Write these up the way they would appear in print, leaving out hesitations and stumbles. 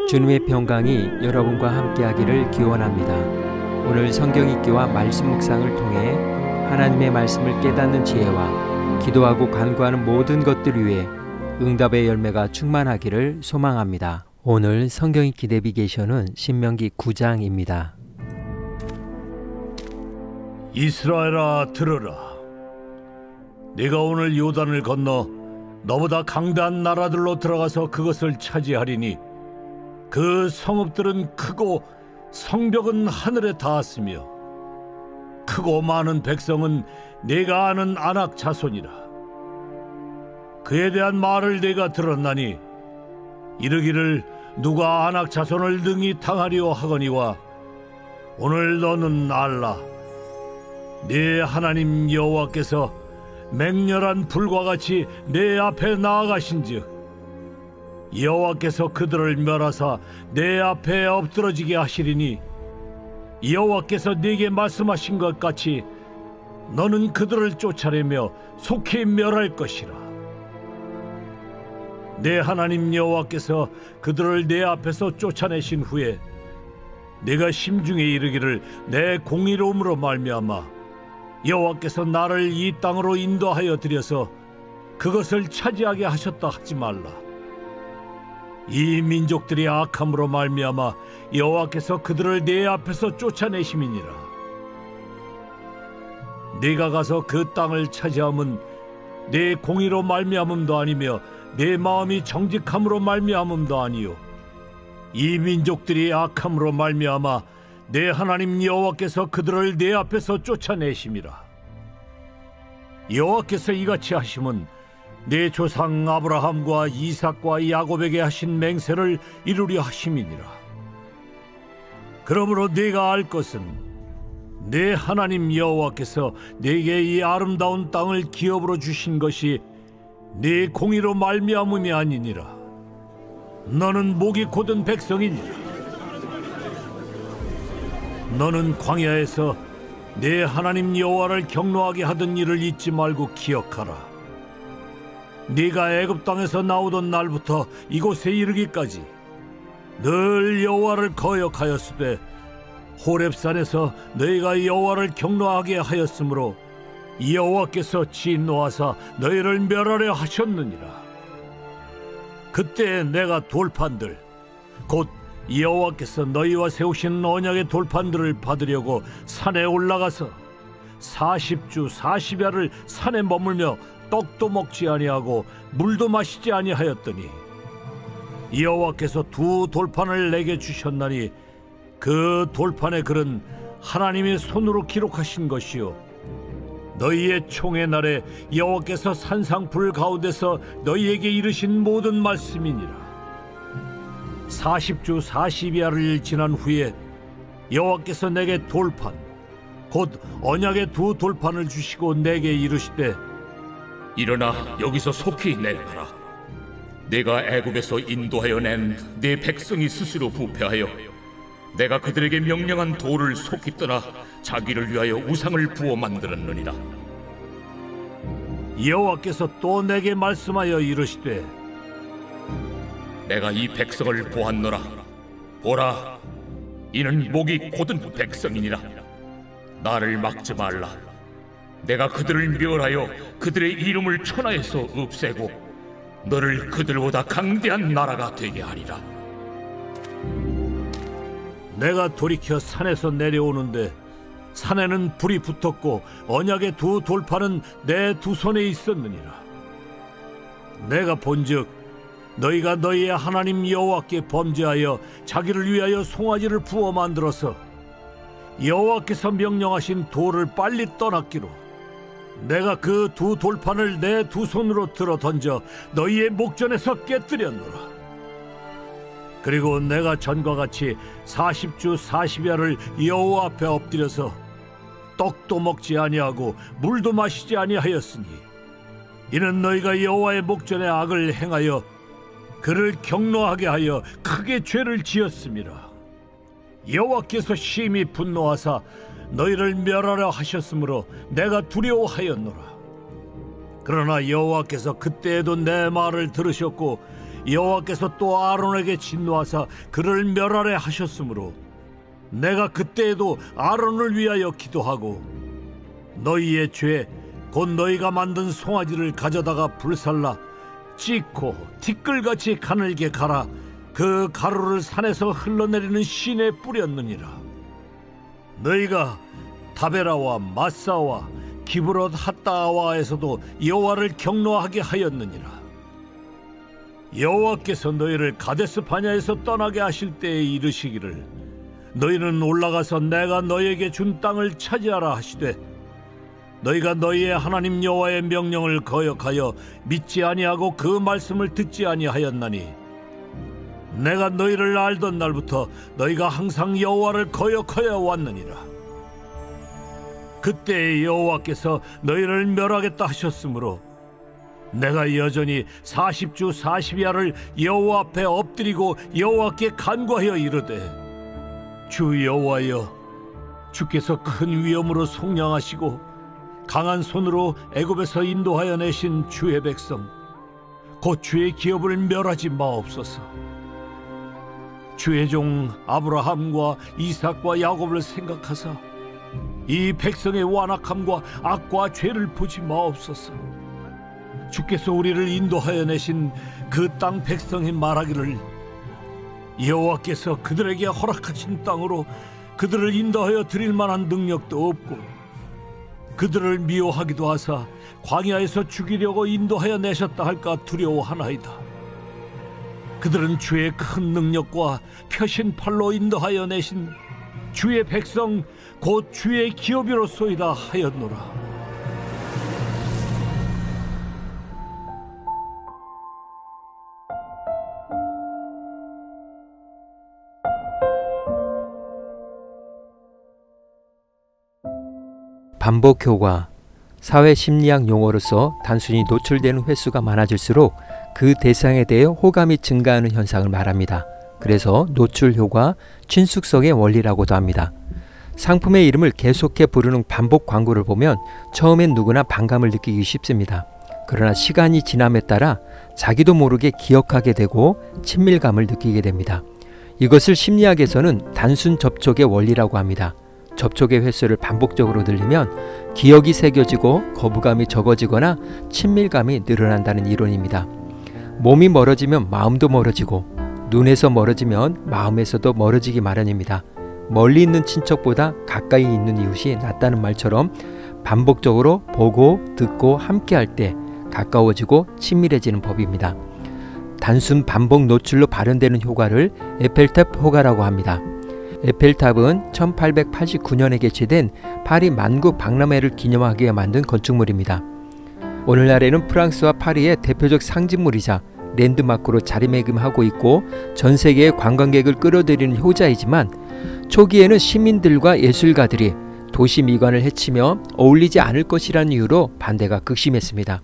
주님의 평강이 여러분과 함께하기를 기원합니다. 오늘 성경 읽기와 말씀 묵상을 통해 하나님의 말씀을 깨닫는 지혜와 기도하고 간구하는 모든 것들 위해 응답의 열매가 충만하기를 소망합니다. 오늘 성경 읽기 내비게이션은 신명기 9장입니다. 이스라엘아 들으라. 네가 오늘 요단을 건너 너보다 강대한 나라들로 들어가서 그것을 차지하리니 그 성읍들은 크고 성벽은 하늘에 닿았으며 크고 많은 백성은 네가 아는 아낙 자손이라. 그에 대한 말을 네가 들었나니 이르기를 누가 아낙 자손을 능히 당하리오 하거니와 오늘 너는 알라. 네 하나님 여호와께서 맹렬한 불과 같이 네 앞에 나아가신즉 여호와께서 그들을 멸하사 내 앞에 엎드러지게 하시리니 여호와께서 네게 말씀하신 것 같이 너는 그들을 쫓아내며 속히 멸할 것이라. 내 하나님 여호와께서 그들을 내 앞에서 쫓아내신 후에 네가 심중에 이르기를 내 공의로움으로 말미암아 여호와께서 나를 이 땅으로 인도하여 들여서 그것을 차지하게 하셨다 하지 말라. 이 민족들이 악함으로 말미암아 여호와께서 그들을 네 앞에서 쫓아내심이니라. 네가 가서 그 땅을 차지함은 네 공의로 말미암음도 아니며 네 마음이 정직함으로 말미암음도 아니요 이 민족들이 악함으로 말미암아 내 하나님 여호와께서 그들을 네 앞에서 쫓아내심이라. 여호와께서 이같이 하심은 내 조상 아브라함과 이삭과 야곱에게 하신 맹세를 이루려 하심이니라. 그러므로 네가 알 것은 내 하나님 여호와께서 네게 이 아름다운 땅을 기업으로 주신 것이 네 공의로 말미암음이 아니니라. 너는 목이 곧은 백성이니라. 너는 광야에서 내 하나님 여호와를 경노하게 하던 일을 잊지 말고 기억하라. 네가 애굽 땅에서 나오던 날부터 이곳에 이르기까지 늘 여호와를 거역하였으되 호렙산에서 너희가 여호와를 경노하게 하였으므로 여호와께서 진노하사 너희를 멸하려 하셨느니라. 그때 내가 돌판들 곧 여호와께서 너희와 세우신 언약의 돌판들을 받으려고 산에 올라가서 40주 40야를 산에 머물며 떡도 먹지 아니하고 물도 마시지 아니하였더니 여호와께서 두 돌판을 내게 주셨나니 그 돌판의 글은 하나님의 손으로 기록하신 것이요 너희의 총의 날에 여호와께서 산상불 가운데서 너희에게 이르신 모든 말씀이니라. 40주 40야를 지난 후에 여호와께서 내게 돌판 곧 언약의 두 돌판을 주시고 내게 이르시되 일어나 여기서 속히 내려가라. 내가 애굽에서 인도하여 낸 네 백성이 스스로 부패하여 내가 그들에게 명령한 돌을 속히 떠나 자기를 위하여 우상을 부어 만들었느니라. 여호와께서 또 내게 말씀하여 이르시되 내가 이 백성을 보았노라. 보라, 이는 목이 곧은 백성이니라. 나를 막지 말라. 내가 그들을 멸하여 그들의 이름을 천하에서 없애고 너를 그들보다 강대한 나라가 되게 하리라. 내가 돌이켜 산에서 내려오는데 산에는 불이 붙었고 언약의 두 돌판은 내 두 손에 있었느니라. 내가 본즉 너희가 너희의 하나님 여호와께 범죄하여 자기를 위하여 송아지를 부어 만들어서 여호와께서 명령하신 돌을 빨리 떠났기로 내가 그 두 돌판을 내 두 손으로 들어 던져 너희의 목전에서 깨뜨렸노라. 그리고 내가 전과 같이 40주 40야를 여호와 앞에 엎드려서 떡도 먹지 아니하고 물도 마시지 아니하였으니 이는 너희가 여호와의 목전에 악을 행하여 그를 경노하게 하여 크게 죄를 지었음이라. 여호와께서 심히 분노하사 너희를 멸하려 하셨으므로 내가 두려워하였노라. 그러나 여호와께서 그때에도 내 말을 들으셨고 여호와께서 또 아론에게 진노하사 그를 멸하려 하셨으므로 내가 그때에도 아론을 위하여 기도하고 너희의 죄 곧 너희가 만든 송아지를 가져다가 불살라 찢고 티끌같이 가늘게 갈아 그 가루를 산에서 흘러내리는 시내에 뿌렸느니라. 너희가 다베라와 마사와 기브롯 핫다아와에서도 여호와를 경노하게 하였느니라. 여호와께서 너희를 가데스 바냐에서 떠나게 하실 때에 이르시기를 너희는 올라가서 내가 너희에게 준 땅을 차지하라 하시되 너희가 너희의 하나님 여호와의 명령을 거역하여 믿지 아니하고 그 말씀을 듣지 아니하였나니 내가 너희를 알던 날부터 너희가 항상 여호와를 거역하여 왔느니라. 그때 여호와께서 너희를 멸하겠다 하셨으므로 내가 여전히 40주 40야를 여호와 앞에 엎드리고 여호와께 간구하여 이르되 주 여호와여, 주께서 큰 위엄으로 속량하시고 강한 손으로 애굽에서 인도하여 내신 주의 백성 곧 주의 기업을 멸하지 마옵소서. 주의 종 아브라함과 이삭과 야곱을 생각하사 이 백성의 완악함과 악과 죄를 보지 마옵소서. 주께서 우리를 인도하여 내신 그 땅 백성이 말하기를 여호와께서 그들에게 허락하신 땅으로 그들을 인도하여 드릴 만한 능력도 없고 그들을 미워하기도 하사 광야에서 죽이려고 인도하여 내셨다 할까 두려워하나이다. 그들은 주의 큰 능력과 펴신 팔로 인도하여 내신 주의 백성 곧 주의 기업이로소이다 하였노라. 반복 효과. 사회 심리학 용어로서 단순히 노출되는 횟수가 많아질수록 그 대상에 대해 호감이 증가하는 현상을 말합니다. 그래서 노출 효과, 친숙성의 원리라고도 합니다. 상품의 이름을 계속해 부르는 반복 광고를 보면 처음엔 누구나 반감을 느끼기 쉽습니다. 그러나 시간이 지남에 따라 자기도 모르게 기억하게 되고 친밀감을 느끼게 됩니다. 이것을 심리학에서는 단순 접촉의 원리라고 합니다. 접촉의 횟수를 반복적으로 늘리면 기억이 새겨지고 거부감이 적어지거나 친밀감이 늘어난다는 이론입니다. 몸이 멀어지면 마음도 멀어지고 눈에서 멀어지면 마음에서도 멀어지기 마련입니다. 멀리 있는 친척보다 가까이 있는 이웃이 낫다는 말처럼 반복적으로 보고 듣고 함께할 때 가까워지고 친밀해지는 법입니다. 단순 반복 노출로 발현되는 효과를 에펠탑 효과라고 합니다. 에펠탑은 1889년에 개최된 파리 만국 박람회를 기념하기 위해 만든 건축물입니다. 오늘날에는 프랑스와 파리의 대표적 상징물이자 랜드마크로 자리매김하고 있고 전 세계의 관광객을 끌어들이는 효자이지만 초기에는 시민들과 예술가들이 도시 미관을 해치며 어울리지 않을 것이라는 이유로 반대가 극심했습니다.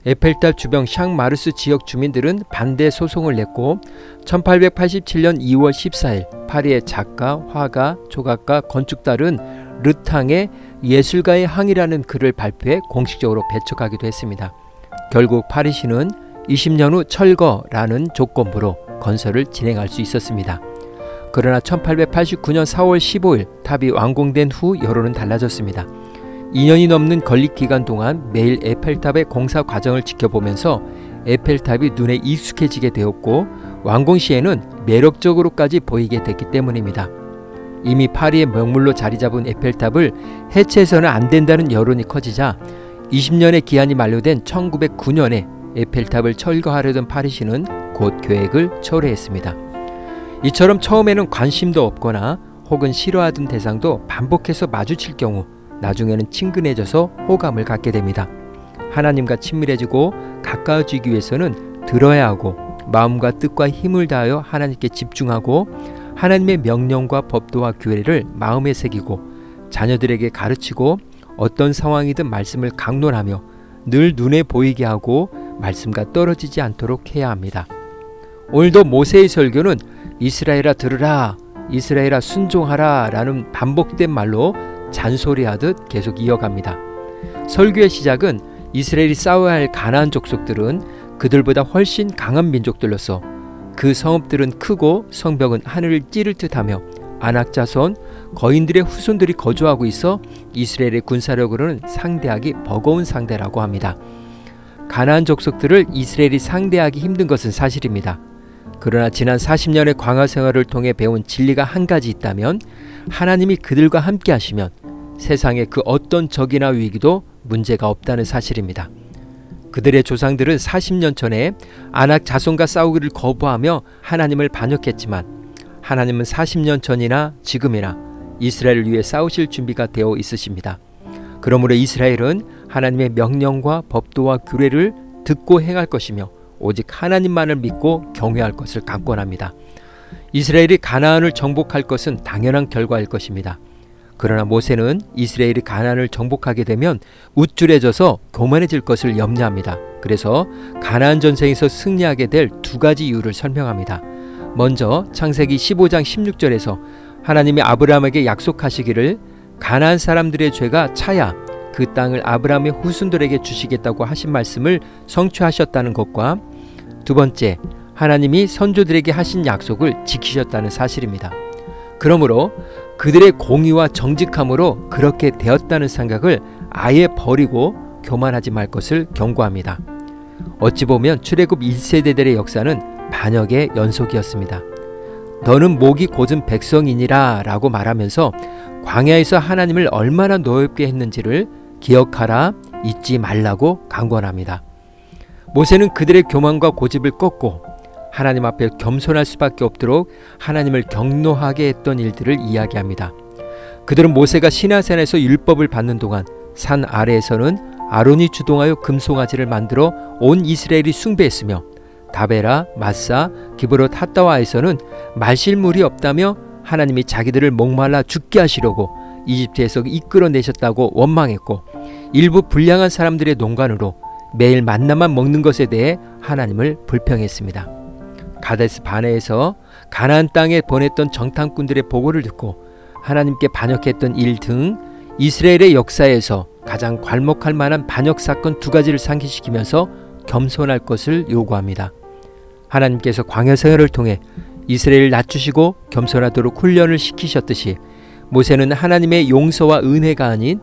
에펠탑 주변 샹마르스 지역 주민들은 반대 소송을 냈고 1887년 2월 14일 파리의 작가, 화가, 조각가, 건축달은 르탕의 예술가의 항이라는 글을 발표해 공식적으로 배척하기도 했습니다. 결국 파리시는 20년 후 철거라는 조건부로 건설을 진행할 수 있었습니다. 그러나 1889년 4월 15일 탑이 완공된 후 여론은 달라졌습니다. 2년이 넘는 건립 기간 동안 매일 에펠탑의 공사 과정을 지켜보면서 에펠탑이 눈에 익숙해지게 되었고 완공 시에는 매력적으로까지 보이게 됐기 때문입니다. 이미 파리의 명물로 자리 잡은 에펠탑을 해체해서는 안 된다는 여론이 커지자 20년의 기한이 만료된 1909년에 에펠탑을 철거하려던 파리시는 곧 계획을 철회했습니다. 이처럼 처음에는 관심도 없거나 혹은 싫어하던 대상도 반복해서 마주칠 경우 나중에는 친근해져서 호감을 갖게 됩니다. 하나님과 친밀해지고 가까워지기 위해서는 들어야 하고 마음과 뜻과 힘을 다하여 하나님께 집중하고 하나님의 명령과 법도와 규례를 마음에 새기고 자녀들에게 가르치고 어떤 상황이든 말씀을 강론하며 늘 눈에 보이게 하고 말씀과 떨어지지 않도록 해야 합니다. 오늘도 모세의 설교는 이스라엘아 들으라, 이스라엘아 순종하라 라는 반복된 말로 잔소리하듯 계속 이어갑니다. 설교의 시작은 이스라엘이 싸워야 할 가나안 족속들은 그들보다 훨씬 강한 민족들로서 그 성읍들은 크고 성벽은 하늘을 찌를 듯하며 아낙 자손 거인들의 후손들이 거주하고 있어 이스라엘의 군사력으로는 상대하기 버거운 상대라고 합니다. 가나안 족속들을 이스라엘이 상대하기 힘든 것은 사실입니다. 그러나 지난 40년의 광야 생활을 통해 배운 진리가 한 가지 있다면 하나님이 그들과 함께 하시면 세상의 그 어떤 적이나 위기도 문제가 없다는 사실입니다. 그들의 조상들은 40년 전에 아낙 자손과 싸우기를 거부하며 하나님을 반역했지만 하나님은 40년 전이나 지금이나 이스라엘을 위해 싸우실 준비가 되어 있으십니다. 그러므로 이스라엘은 하나님의 명령과 법도와 규례를 듣고 행할 것이며 오직 하나님만을 믿고 경외할 것을 강권합니다. 이스라엘이 가나안을 정복할 것은 당연한 결과일 것입니다. 그러나 모세는 이스라엘이 가나안을 정복하게 되면 우쭐해져서 교만해질 것을 염려합니다. 그래서 가나안 전쟁에서 승리하게 될 두 가지 이유를 설명합니다. 먼저 창세기 15장 16절에서 하나님이 아브라함에게 약속하시기를 가나안 사람들의 죄가 차야 그 땅을 아브라함의 후손들에게 주시겠다고 하신 말씀을 성취하셨다는 것과 두 번째, 하나님이 선조들에게 하신 약속을 지키셨다는 사실입니다. 그러므로 그들의 공의와 정직함으로 그렇게 되었다는 생각을 아예 버리고 교만하지 말 것을 경고합니다. 어찌 보면 출애굽 1세대들의 역사는 반역의 연속이었습니다. 너는 목이 곧은 백성이니라 라고 말하면서 광야에서 하나님을 얼마나 노엽게 했는지를 기억하라, 잊지 말라고 강권합니다. 모세는 그들의 교만과 고집을 꺾고 하나님 앞에 겸손할 수밖에 없도록 하나님을 경노하게 했던 일들을 이야기합니다. 그들은 모세가 시내산에서 율법을 받는 동안 산 아래에서는 아론이 주동하여 금송아지를 만들어 온 이스라엘이 숭배했으며 다베라, 마사, 기브롯 핫다와에서는 마실 물이 없다며 하나님이 자기들을 목말라 죽게 하시려고 이집트에서 이끌어내셨다고 원망했고 일부 불량한 사람들의 농간으로 매일 만나만 먹는 것에 대해 하나님을 불평했습니다. 가데스 바네에서 가나안 땅에 보냈던 정탐꾼들의 보고를 듣고 하나님께 반역했던 일 등 이스라엘의 역사에서 가장 괄목할 만한 반역 사건 두 가지를 상기시키면서 겸손할 것을 요구합니다. 하나님께서 광야 생활을 통해 이스라엘을 낮추시고 겸손하도록 훈련을 시키셨듯이 모세는 하나님의 용서와 은혜가 아닌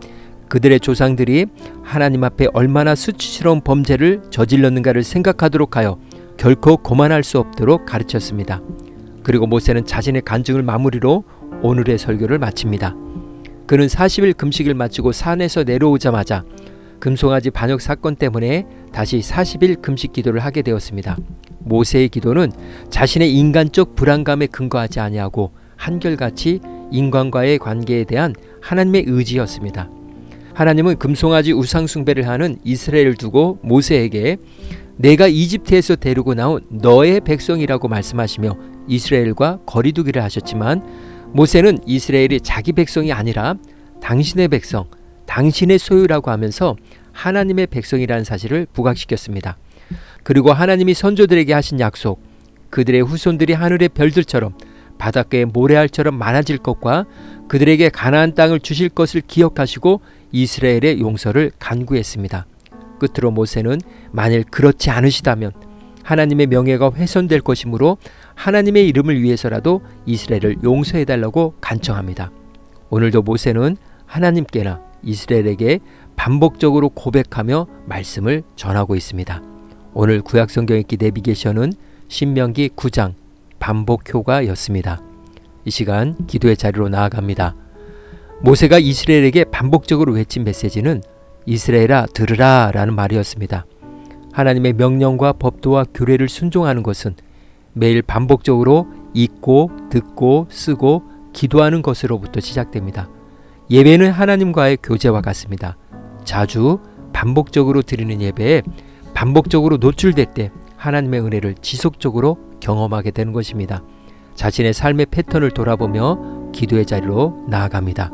그들의 조상들이 하나님 앞에 얼마나 수치스러운 범죄를 저질렀는가를 생각하도록 하여 결코 고만할 수 없도록 가르쳤습니다. 그리고 모세는 자신의 간증을 마무리로 오늘의 설교를 마칩니다. 그는 40일 금식을 마치고 산에서 내려오자마자 금송아지 반역 사건 때문에 다시 40일 금식 기도를 하게 되었습니다. 모세의 기도는 자신의 인간적 불안감에 근거하지 아니하고 한결같이 인간과의 관계에 대한 하나님의 의지였습니다. 하나님은 금송아지 우상 숭배를 하는 이스라엘을 두고 모세에게 내가 이집트에서 데리고 나온 너의 백성이라고 말씀하시며 이스라엘과 거리두기를 하셨지만 모세는 이스라엘이 자기 백성이 아니라 당신의 백성, 당신의 소유라고 하면서 하나님의 백성이라는 사실을 부각시켰습니다. 그리고 하나님이 선조들에게 하신 약속, 그들의 후손들이 하늘의 별들처럼 바닷가의 모래알처럼 많아질 것과 그들에게 가나안 땅을 주실 것을 기억하시고 이스라엘의 용서를 간구했습니다. 끝으로 모세는 만일 그렇지 않으시다면 하나님의 명예가 훼손될 것이므로 하나님의 이름을 위해서라도 이스라엘을 용서해달라고 간청합니다. 오늘도 모세는 하나님께나 이스라엘에게 반복적으로 고백하며 말씀을 전하고 있습니다. 오늘 구약성경 읽기 내비게이션은 신명기 9장 반복 효과였습니다. 이 시간 기도의 자리로 나아갑니다. 모세가 이스라엘에게 반복적으로 외친 메시지는 이스라엘아 들으라 라는 말이었습니다. 하나님의 명령과 법도와 규례를 순종하는 것은 매일 반복적으로 읽고 듣고 쓰고 기도하는 것으로부터 시작됩니다. 예배는 하나님과의 교제와 같습니다. 자주 반복적으로 드리는 예배에 반복적으로 노출될 때 하나님의 은혜를 지속적으로 경험하게 되는 것입니다. 자신의 삶의 패턴을 돌아보며 기도의 자리로 나아갑니다.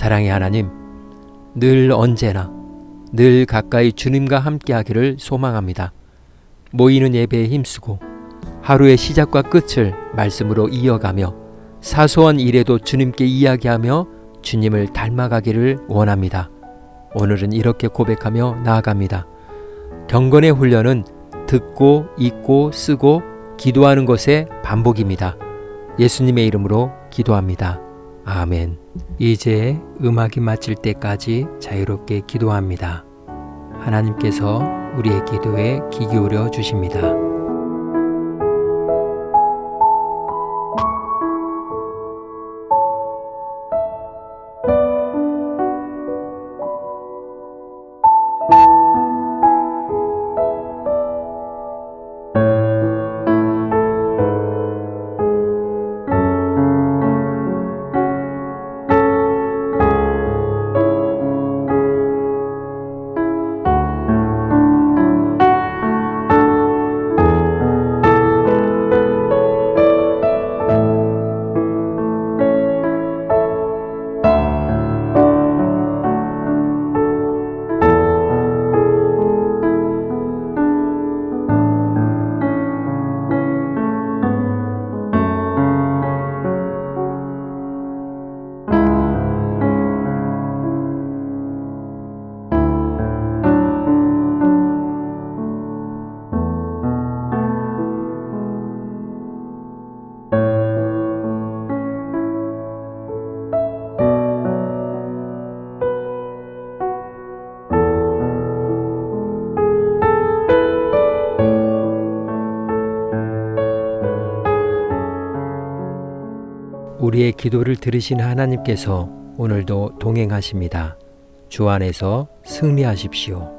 사랑의 하나님, 늘 언제나 늘 가까이 주님과 함께하기를 소망합니다. 모이는 예배에 힘쓰고 하루의 시작과 끝을 말씀으로 이어가며 사소한 일에도 주님께 이야기하며 주님을 닮아가기를 원합니다. 오늘은 이렇게 고백하며 나아갑니다. 경건의 훈련은 듣고 읽고 쓰고 기도하는 것의 반복입니다. 예수님의 이름으로 기도합니다. 아멘. 이제 음악이 마칠 때까지 자유롭게 기도합니다. 하나님께서 우리의 기도에 귀 기울여 주십니다. 우리의 기도를 들으신 하나님께서 오늘도 동행하십니다. 주 안에서 승리하십시오.